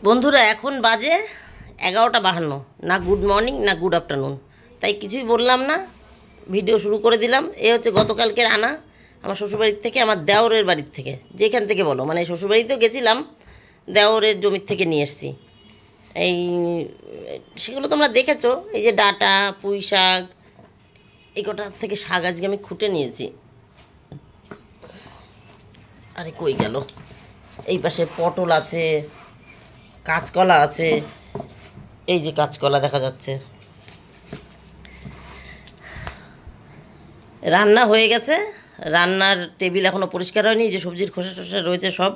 বন্ধুরা এখন বাজে 11:52। না গুড মর্নিং না গুড আফটারনুন, তাই কিছুই বললাম না, ভিডিও শুরু করে দিলাম। এ হচ্ছে গতকালকের আনা আমার শ্বশুরবাড়ির থেকে, আমার দেওরের বাড়ির থেকে, যেখান থেকে বলো, মানে শ্বশুরবাড়িতেও গেছিলাম, দেওরের জমির থেকে নিয়ে এসেছি। এই সেগুলো তোমরা দেখেছো, এই যে ডাঁটা, পুঁই শাক, এই কটার থেকে শাক আজকে আমি খুঁটে নিয়েছি। আরে কই গেল? এই পাশে পটল আছে, কাঁচকলা আছে, এই যে কাঁচকলা দেখা যাচ্ছে। রান্না হয়ে গেছে, রান্নার টেবিল এখনও পরিষ্কার হয়নি। যে সবজির খোসা টোসা রয়েছে সব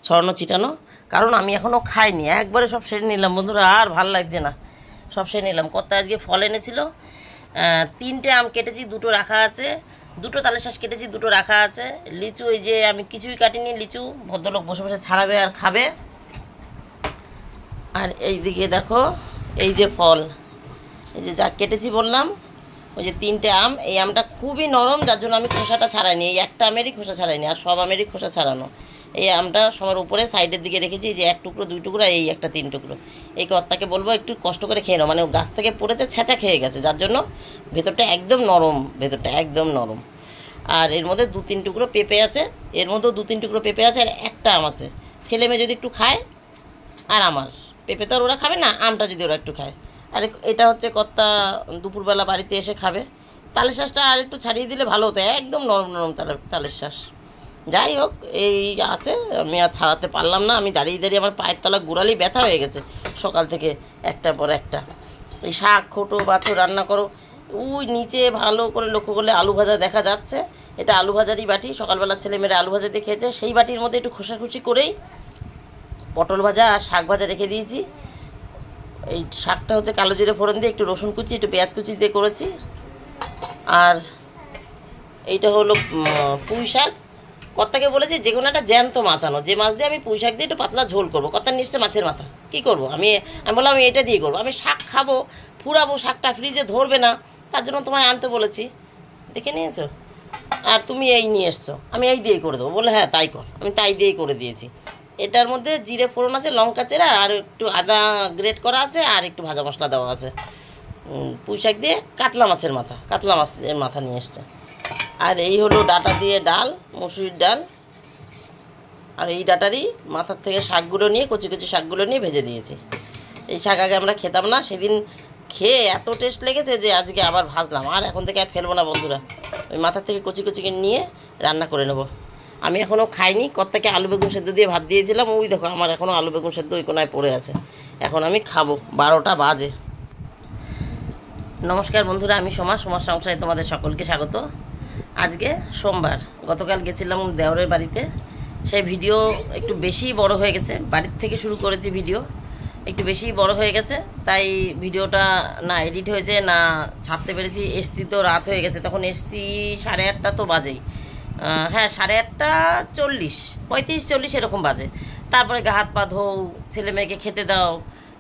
ছড়ানো ছিটানো, কারণ আমি এখনও খাইনি, একবারে সব সেরে নিলাম বন্ধুরা, আর ভাল লাগছে না, সব সেরে নিলাম। কত আজকে ফল এনেছিল, 3টে আম কেটেছি, 2টো রাখা আছে, 2টো তালের শাঁস কেটেছি, 2টো রাখা আছে। লিচু এই যে আমি কিছুই কাটিনি, লিচু ভদ্রলোক বসে বসে ছাড়াবে আর খাবে। আর এই দিকে দেখো, এই যে ফল, এই যে যা কেটেছি বললাম, ওই যে 3টে আম। এই আমটা খুবই নরম, যার জন্য আমি খোসাটা ছাড়াইনি, এই একটা আমেরই খোসা ছাড়াইনি, আর সব আমেরই খোসা ছাড়ানো। এই আমটা সবার উপরে সাইডের দিকে রেখেছি, যে 1 টুকরো 2 টুকরো, এই একটা 3 টুকরো। এই কর্তাকে বলবো একটু কষ্ট করে খেয়ে নাও, মানে ও গাছ থেকে পড়েছে, ছেঁচা খেয়ে গেছে, যার জন্য ভেতরটা একদম নরম, ভেতরটা একদম নরম। আর এর মধ্যে 2-3 টুকরো পেঁপে আছে, এর মধ্যেও 2-3 টুকরো পেঁপে আছে, আর একটা আম আছে। ছেলে মেয়ে যদি একটু খায়, আর আমার পেঁপে তো আর ওরা খাবে না, আমটা যদি ওরা একটু খায়। আর এটা হচ্ছে কর্তা দুপুরবেলা বাড়িতে এসে খাবে। তালের শাঁসটা আর একটু ছাড়িয়ে দিলে ভালো হতো, একদম নরম নরম তালের শাঁস। যাই হোক, এই আছে, আমি আর ছাড়াতে পারলাম না, আমি দাঁড়িয়ে দাঁড়িয়ে আমার পায়ের তলা গোড়ালেই ব্যথা হয়ে গেছে সকাল থেকে, একটার পর একটা। এই শাক খোটো বাছো, রান্না করো। ওই নিচে ভালো করে লক্ষ্য করলে আলু ভাজা দেখা যাচ্ছে, এটা আলু ভাজারই বাটি, সকালবেলা ছেলেমেয়েরা আলু ভাজা দিয়ে খেয়েছে। সেই বাটির মধ্যে একটু খোসাখুচি করেই পটল ভাজা আর শাক ভাজা রেখে দিয়েছি। এই শাকটা হচ্ছে কালো জিরে ফোড়ন দিয়ে, একটু রসুন কুচি, একটু পেঁয়াজ কুচি দিয়ে করেছি। আর এইটা হলো পুঁই শাক। কর্তাকে বলেছি যে কোনো একটা জ্যান্ত মাছ আনো, যে মাছ দিয়ে আমি পুঁই শাক দিয়ে একটু পাতলা ঝোল করবো। কর্তা নিশ্চয় মাছের মাথা, কী করবো? আমি বললাম আমি এটা দিয়ে করবো, আমি শাক খাবো, ফুরাবো, শাকটা ফ্রিজে ধরবে না, তার জন্য তোমায় আনতে বলেছি, দেখে নিয়েছো। আর তুমি এই নিয়ে এসছো, আমি এই দিয়েই করে দেবো বলে, হ্যাঁ তাই কর, আমি তাই দিয়েই করে দিয়েছি। এটার মধ্যে জিরে ফোড়ন আছে, লঙ্কা চেরা, আর একটু আদা গ্রেট করা আছে, আর একটু ভাজা মশলা দেওয়া আছে। পুঁই শাক দিয়ে কাতলা মাছের মাথা, কাতলা মাছের মাথা নিয়ে এসছে। আর এই হলো ডাঁটা দিয়ে ডাল, মসুরির ডাল। আর এই ডাঁটারই মাথার থেকে শাকগুলো নিয়ে, কচি কচি শাকগুলো নিয়ে ভেজে দিয়েছি। এই শাক আগে আমরা খেতাম না, সেদিন খেয়ে এত টেস্ট লেগেছে যে আজকে আবার ভাজলাম, আর এখন থেকে আর ফেলবো না বন্ধুরা। ওই মাথার থেকে কচি কচি নিয়ে রান্না করে নেব। আমি এখনও খাইনি, কর্তাকে আলু বেগুন সেদ্ধ দিয়ে ভাত দিয়েছিলাম, ওই দেখো আমার এখনও আলু বেগুন সেদ্ধ ওই কোনায় পড়ে আছে। এখন আমি খাবো, 12টা বাজে। নমস্কার বন্ধুরা, আমি সোমা সংসারে তোমাদের সকলকে স্বাগত। আজকে সোমবার, গতকাল গেছিলাম দেওরের বাড়িতে, সেই ভিডিও একটু বেশি বড় হয়ে গেছে, বাড়ির থেকে শুরু করেছি ভিডিও, একটু বেশি বড় হয়ে গেছে, তাই ভিডিওটা না এডিট হয়েছে না ছাড়তে পেরেছি। এসছি তো রাত হয়ে গেছে, তখন এসছি 8:30 তো বাজেই, হ্যাঁ 8:30, 35-40 এরকম বাজে। তারপরে গা হাত পা ধোও, ছেলে মেয়েকে খেতে দাও,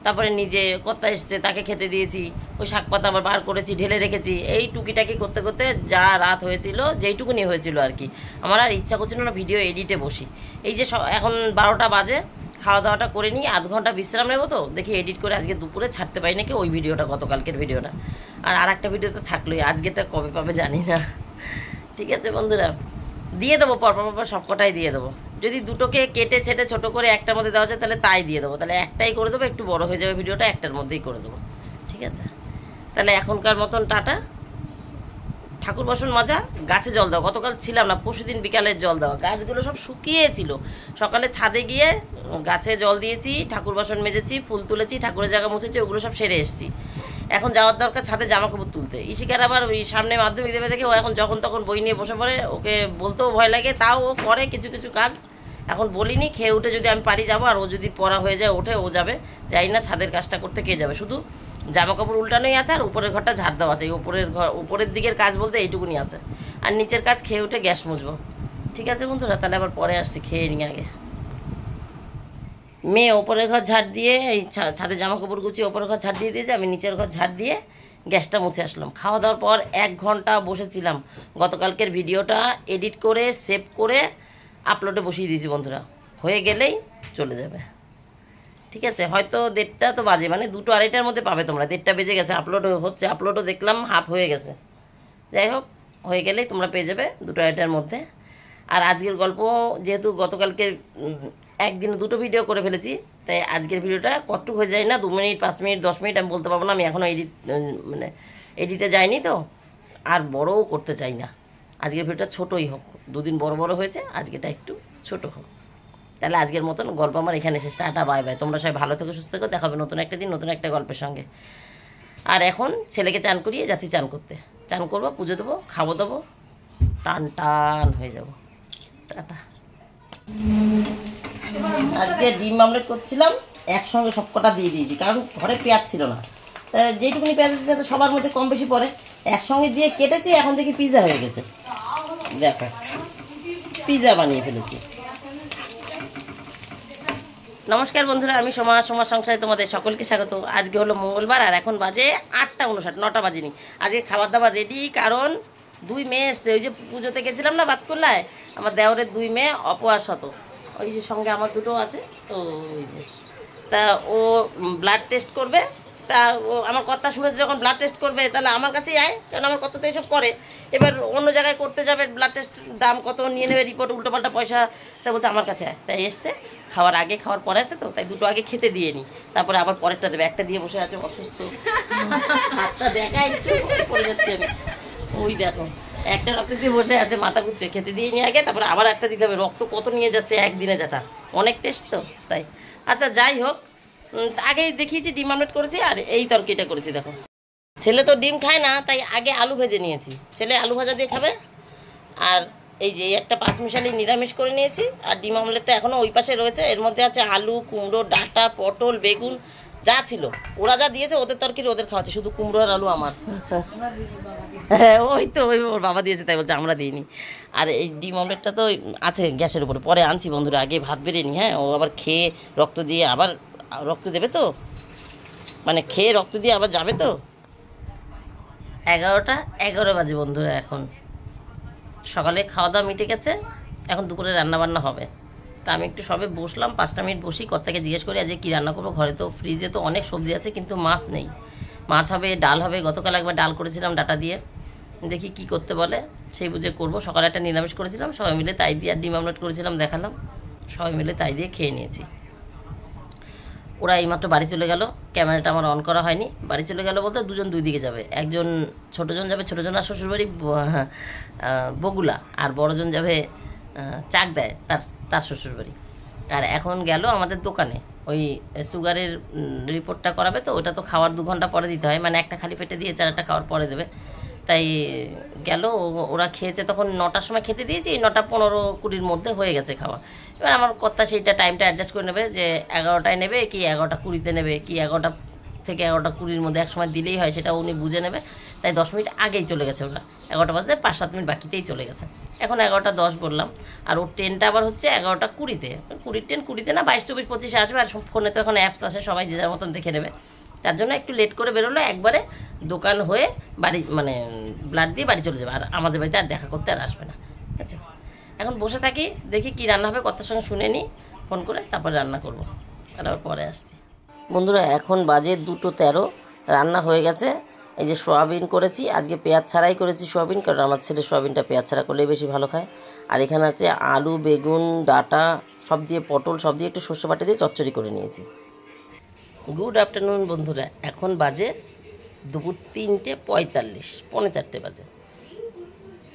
তারপরে নিজে কর্তা এসছে তাকে খেতে দিয়েছি, ওই শাক পাতা আবার বার করেছি, ঢেলে রেখেছি, এই টুকিটাকি করতে করতে যা রাত হয়েছিল, যেইটুকুনি হয়েছিল আর কি, আমার আর ইচ্ছা করছিল না ভিডিও এডিটে বসি। এই যে এখন 12টা বাজে, খাওয়া দাওয়াটা করে নিই, আধ ঘন্টা বিশ্রাম নেবো, তো দেখি এডিট করে আজকে দুপুরে ছাড়তে পারি নাকি ওই ভিডিওটা, গতকালকের ভিডিওটা। আর একটা ভিডিও তো থাকলোই, আজকেরটা কবে পাবে জানি না। ঠিক আছে বন্ধুরা, দিয়ে দেবো পরপর সব কটাই দিয়ে দেবো। যদি দুটোকে কেটে ছেটে ছোটো করে একটার মধ্যে দেওয়া যায় তাহলে তাই দিয়ে দেবো, তাহলে একটাই করে দেবো, একটু বড় হয়ে যাবে ভিডিওটা, একটার মধ্যেই করে দেবো। ঠিক আছে, তাহলে এখনকার মতন টাটা। ঠাকুর বাসন মাজা, গাছে জল দেওয়া, গতকাল ছিলাম না, পরশুদিন বিকালের জল দেওয়া, গাছগুলো সব শুকিয়েছিল। সকালে ছাদে গিয়ে গাছে জল দিয়েছি, ঠাকুর বাসন মেজেছি, ফুল তুলেছি, ঠাকুরের জায়গা মুছেছি, ওগুলো সব সেরে এসেছি। এখন যাওয়ার দরকার ছাদে জামা কাপড় তুলতে। ইশিকার আবার ওই সামনে মাধ্যমিক দেবে দেখে ও এখন যখন তখন বই নিয়ে বসে পড়ে, ওকে বলতেও ভয় লাগে, তাও ও করে কিছু কিছু কাজ। এখন বলিনি, খেয়ে উঠে যদি আমি পারি যাবো, আর ও যদি পড়া হয়ে যায় ওঠে ও যাবে, যাই না ছাদের কাজটা করতে কে যাবে, শুধু জামা কাপড় উল্টানোই আছে, আর উপরের ঘরটা ঝাড় দেওয়া আছে। উপরের দিকের কাজ বলতে এইটুকুনি আছে, আর নিচের কাজ খেয়ে উঠে গ্যাস মুছবো। ঠিক আছে বন্ধুরা, তাহলে আবার পরে আসছি, খেয়ে নিই আগে। মেয়ে ওপরের ঘর ঝাড় দিয়ে, এই ছাদে জামা কাপড় গুছিয়ে ওপরের ঘর ঝাড় দিয়ে দিয়েছে, আমি নিচের ঘর ঝাড় দিয়ে গ্যাসটা মুছে আসলাম। খাওয়া দাওয়ার পর 1 ঘন্টা বসেছিলাম, গতকালকের ভিডিওটা এডিট করে সেভ করে আপলোডে বসিয়ে দিয়েছি বন্ধুরা, হয়ে গেলেই চলে যাবে। ঠিক আছে, হয়তো 1:30 তো বাজে, মানে 2টো 2:30টার মধ্যে পাবে তোমরা। 1:30টা বেজে গেছে, আপলোড হচ্ছে, আপলোডও দেখলাম হাফ হয়ে গেছে। যাই হোক, হয়ে গেলেই তোমরা পেয়ে যাবে 2টো 2:30টার মধ্যে। আর আজকের গল্প যেহেতু গতকালকে একদিনে 2টো ভিডিও করে ফেলেছি, তাই আজকের ভিডিওটা কতটুকু হয়ে যায় না, 2 মিনিট 5 মিনিট 10 মিনিট আমি বলতে পারবো না, আমি এখনও মানে এডিটে যাইনি তো, আর বড়ও করতে চাই না। আজকের ভিডিওটা ছোটোই হোক, 2 দিন বড় বড় হয়েছে, আজকেটা একটু ছোট হোক। তাহলে আজকের মতন গল্প আমার এখানে শেষ। Tata, bye bye. তোমরা সবাই ভালো থেকো, সুস্থ থেকো। দেখা হবে নতুন একটা দিন, নতুন একটা গল্পের সঙ্গে। আর এখন ছেলেকে চান করিয়ে যাচ্ছি চান করতে, চান করবো, পুজো দেবো, খাবো দেবো, টান টান হয়ে যাব। টাটা। আজকে ডিম আমলেট করছিলাম, একসঙ্গে সব কটা দিয়ে দিয়েছি, কারণ ঘরে পেঁয়াজ ছিল না। যেটুকুনি পেঁয়াজ আছে যাতে সবার মধ্যে কম বেশি পড়ে, একসঙ্গে দিয়ে কেটেছি। এখন দেখি পিৎজা হয়ে গেছে, দেখো পিৎজা বানিয়ে ফেলেছি। নমস্কার বন্ধুরা, আমি সোমা সংসারে তোমাদের সকলকে স্বাগত। আজকে হলো মঙ্গলবার, আর এখন বাজে 8:59, 9টা বাজেনি। আজকে খাবার দাবার রেডি, কারণ 2 মেয়ে এসছে। ওই যে পুজোতে গেছিলাম না বাতকুল্লায়, আমার দেওরের 2 মেয়ে, অপু আর শত, ওই যে সঙ্গে আমার 2টো আছে। তো ওই যে তা ও ব্লাড টেস্ট করবে। তা ও আমার কথা শুনেছে, যখন ব্লাড টেস্ট করবে তাহলে আমার কাছেই আয়, কারণ আমার কথা তো এইসব করে। এবার অন্য জায়গায় করতে যাবে, ব্লাড টেস্ট দাম কত নিয়ে নেবে, রিপোর্ট উল্টোপাল্টা পয়সা, তাই বলছে আমার কাছে আয়। তাই এসছে, খাওয়ার আগে খাওয়ার পরে আছে তো, তাই 2টো আগে খেতে দিয়ে নিই, তারপরে আবার পরেরটা দেবে। একটা দিয়ে বসে আছে অসুস্থ, হাতটা দেখায় একটু পড়ে যাচ্ছে আমি, ওই দেখো একটা রক্ত দিয়ে বসে আছে, মাথা ঘুরছে। খেতে দিয়ে নিয়ে আগে, তারপরে আবার একটা দিতে হবে। রক্ত কত নিয়ে যাচ্ছে একদিনে, যেটা অনেক টেস্ট তো, তাই। আচ্ছা যাই হোক, আগেই দেখিয়েছি ডিম আমলেট করেছি, আর এই তরকারিটা করেছি। দেখো ছেলে তো ডিম খায় না, তাই আগে আলু ভেজে নিয়েছি, ছেলে আলু ভাজা দিয়ে খাবে। আর এই যে একটা 5 মিশালি নিরামিষ করে নিয়েছি, আর ডিম আমলেটটা এখনও ওই পাশে রয়েছে। এর মধ্যে আছে আলু, কুমড়ো, ডাঁটা, পটল, বেগুন, যা ছিল ওরা যা দিয়েছে, ওদের তরকারি ওদের খাওয়াচ্ছে, শুধু কুমড়ো আর আলু আমার। হ্যাঁ ওই তো, ওই ওর বাবা দিয়েছে, তাই বলছে আমরা দিইনি। আর এই ডিম আমলেটটা তো আছে গ্যাসের উপরে, পরে আনছি বন্ধুরা, আগে ভাত বেড়ে নি। হ্যাঁ, ও আবার খেয়ে রক্ত দিয়ে আবার রক্ত দেবে তো, মানে খেয়ে রক্ত দিয়ে আবার যাবে তো। 11টা 11 বাজে বন্ধুরা। এখন সকালে খাওয়া দাওয়া মিটে গেছে, এখন দুপুরে রান্নাবান্না হবে। তা আমি একটু সবে বসলাম, 5টা মিনিট বসি, কর্তাকে জিজ্ঞেস করি আজকে কী রান্না করবো। ঘরে তো ফ্রিজে তো অনেক সবজি আছে, কিন্তু মাছ নেই। মাছ হবে, ডাল হবে। গতকাল একবার ডাল করেছিলাম ডাটা দিয়ে, দেখি কি করতে বলে, সেই বুঝে করবো। সকালে একটা নিরামিষ করেছিলাম, সবাই মিলে তাই দিয়ে, আর ডিম আমলেট করেছিলাম দেখালাম, সবাই মিলে তাই দিয়ে খেয়ে নিয়েছি। ওরা এইমাত্র বাড়ি চলে গেল, ক্যামেরাটা আমার অন করা হয়নি। বাড়ি চলে গেল বলতে 2জন 2 দিকে যাবে। একজন ছোটোজন যাবে, ছোটোজন আর শ্বশুরবাড়ি বগুলা, আর বড়জন যাবে চাকদায়, তার শ্বশুরবাড়ি। আর এখন গেল আমাদের দোকানে, ওই সুগারের রিপোর্টটা করাবে তো, ওটা তো খাওয়ার 2 ঘন্টা পরে দিতে হয়, মানে একটা খালি পেটে দিয়েছে, আর একটা খাওয়ার পরে দেবে। তাই গেল, ওরা খেয়েছে তখন 9টার সময় খেতে দিয়েছি, 9টা 15-20-র মধ্যে হয়ে গেছে খাওয়া। এবার আমার কর্তা সেইটা টাইমটা অ্যাডজাস্ট করে নেবে, যে 11টায় নেবে কি 11টা 20-তে নেবে, কি 11টা থেকে 11টা 20-র মধ্যে এক সময় দিলেই হয়, সেটা উনি বুঝে নেবে। তাই 10 মিনিট আগেই চলে গেছে ওরা, 11টা বাজতে 5-7 মিনিট বাকিতেই চলে গেছে। এখন 11টা 10 বললাম, আর ওর ট্রেনটা আবার হচ্ছে 11টা 20-তে। 20-র ট্রেন 20-তে না, 22-24-25-এ আসবে। আর ফোনে তো এখন অ্যাপস আছে, সবাই যে যার মতন দেখে নেবে। তার জন্য একটু লেট করে বেরোলো, একবারে দোকান হয়ে বাড়ি, মানে ব্লাড দিয়ে বাড়ি চলে যাবে, আর আমাদের বাড়িতে আর দেখা করতে আর আসবে না। ঠিক আছে, এখন বসে থাকি, দেখি কি রান্না হবে, কর্তার সঙ্গে শুনে নিই ফোন করে, তারপরে রান্না করবো। তারপর পরে আসছি বন্ধুরা। এখন বাজে 2:13, রান্না হয়ে গেছে। এই যে সোয়াবিন করেছি, আজকে পেঁয়াজ ছাড়াই করেছি সোয়াবিন, কারণ আমার ছেলে সোয়াবিনটা পেঁয়াজ ছাড়া করলেই বেশি ভালো খায়। আর এখানে আছে আলু, বেগুন, ডাঁটা সব দিয়ে, পটল সব দিয়ে একটু সর্ষে বাটা দিয়ে চচ্চড়ি করে নিয়েছি। গুড আফটারনুন বন্ধুরা, এখন বাজে দুপুর 3:45, 3:45 বাজে।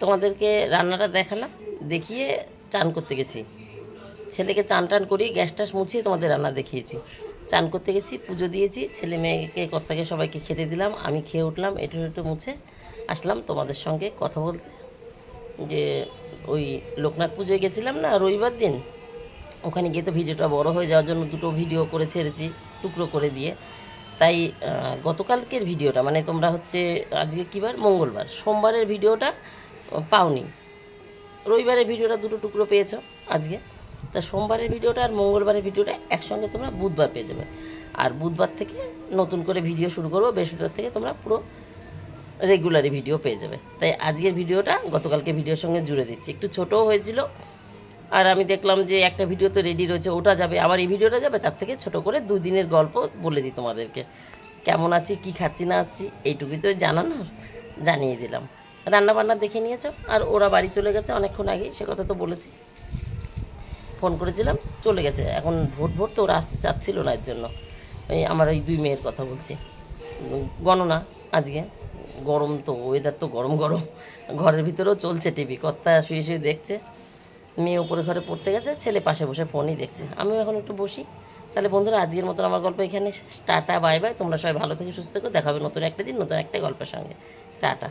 তোমাদেরকে রান্নাটা দেখালাম, দেখিয়ে চান করতে গেছি। ছেলেকে চান টান করিয়ে গ্যাস ট্যাস মুছিয়ে তোমাদের রান্না দেখিয়েছি। চান করতে গেছি, পুজো দিয়েছি, ছেলে মেয়েকে কর্তাকে সবাইকে খেতে দিলাম, আমি খেয়ে উঠলাম, একটু মুছে আসলাম তোমাদের সঙ্গে কথা বলতে। যে ওই লোকনাথ পুজোয় গেছিলাম না রবিবার দিন, ওখানে গিয়ে তো ভিডিওটা বড় হয়ে যাওয়ার জন্য 2টো ভিডিও করে ছেড়েছি টুকরো করে দিয়ে। তাই গতকালকের ভিডিওটা, মানে তোমরা হচ্ছে আজকে কী বার, মঙ্গলবার, সোমবারের ভিডিওটা পাওনি, রবিবারের ভিডিওটা 2টো টুকরো পেয়েছো আজকে। তা সোমবারের ভিডিওটা আর মঙ্গলবারের ভিডিওটা একসঙ্গে তোমরা বুধবার পেয়ে যাবে। আর বুধবার থেকে নতুন করে ভিডিও শুরু করবো, বৃহস্পতিবার থেকে তোমরা পুরো রেগুলারই ভিডিও পেয়ে যাবে। তাই আজকের ভিডিওটা গতকালকে ভিডিওর সঙ্গে জুড়ে দিচ্ছি। একটু ছোটও হয়েছিল, আর আমি দেখলাম যে একটা ভিডিও তো রেডি রয়েছে, ওটা যাবে, আবার এই ভিডিওটা যাবে, তার থেকে ছোট করে 2 দিনের গল্প বলে দিই তোমাদেরকে, কেমন আছি, কি খাচ্ছি না খাচ্ছি, এইটুকুই তো জানানোর, জানিয়ে দিলাম। রান্না বান্না দেখে নিয়েছো, আর ওরা বাড়ি চলে গেছে অনেকক্ষণ আগেই, সে কথা তো বলেছি, ফোন করেছিলাম, চলে গেছে। এখন ভোর ভোর তো ওরা আসতে চাচ্ছিল না, এর জন্য এই আমার ওই 2 মেয়ের কথা বলছি, গণনা আজকে, গরম তো, ওয়েদার তো গরম গরম, ঘরের ভিতরেও চলছে টিভি, কর্তা শুয়ে শুয়ে দেখছে, মেয়ে উপরে ঘরে পড়তে গেছে, ছেলে পাশে বসে ফোনই দেখছে, আমিও এখন একটু বসি। তাহলে বন্ধুরা, আজকের মতন আমার গল্প এখানে টাটা, বাই বাই, তোমরা সবাই ভালো থেকে সুস্থ থেকো, দেখাবে নতুন একটা দিন নতুন একটা গল্পের সঙ্গে, টাটা।